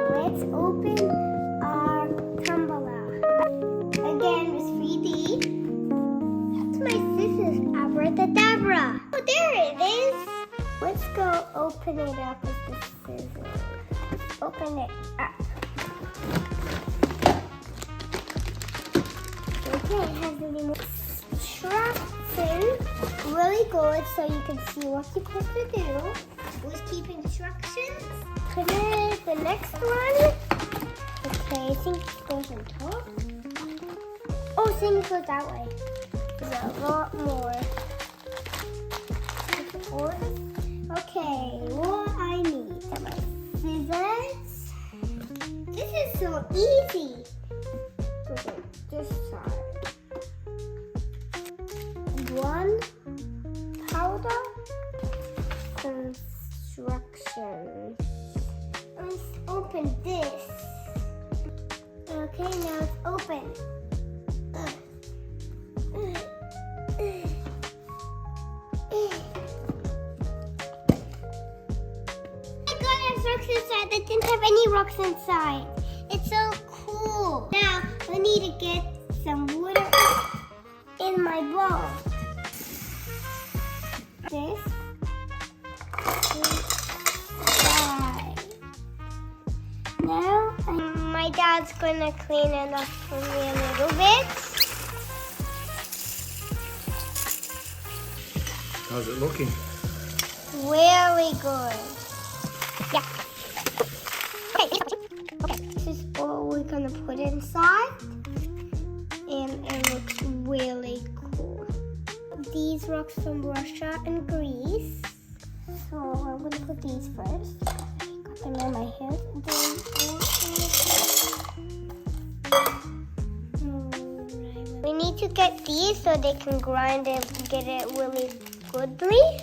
Let's open our tumbler. Again with 3D. That's my scissors, abracadabra. Oh, there it is. Let's go open it up with the scissors. Open it up. Okay, it has the instructions. Really good, so you can see what you're supposed to do. Let's keep instructions. The next one. Okay, I think it goes on top. Oh, I think it goes that way. There's a lot more. Okay, what I need are my scissors. This is so easy. Look at this side. One powder instructions. Let's open this. Okay, now it's open. Rocks inside that didn't have any rocks inside. It's so cool. Now I need to get some water in my bowl. This inside. Now my dad's gonna clean it up for me a little bit. How's it looking? Really good. Yeah. Okay, this is what we're gonna put inside, and it looks really cool. These rocks from Russia and Greece. So I'm gonna put these first. Got them in my hand. We need to get these so they can grind it and get it really goodly.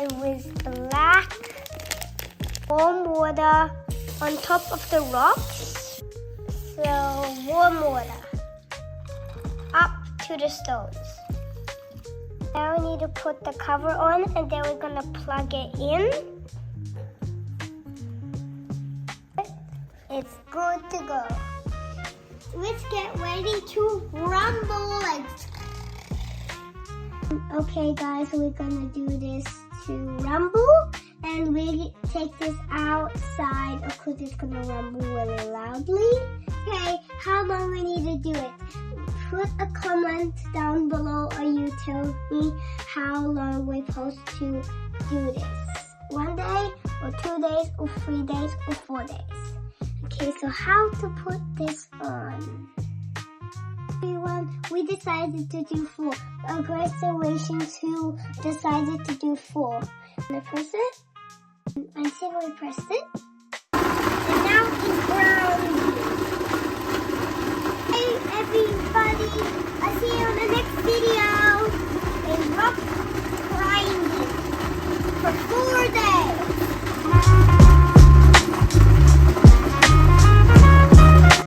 It was black warm water on top of the rocks. So warm water up to the stones. Now we need to put the cover on, and then we're gonna plug it in. It's good to go. Let's get ready to rumble. Okay guys, we're gonna do this to rumble, and we take this outside because it's gonna rumble really loudly. Okay, how long we need to do it? Put a comment down below, or you tell me how long we're supposed to do this. 1 day, or 2 days, or 3 days, or 4 days. Okay, so how to put this on? Everyone, we decided to do 4. Congratulations who decided to do 4. I'm gonna press it. Until we press it.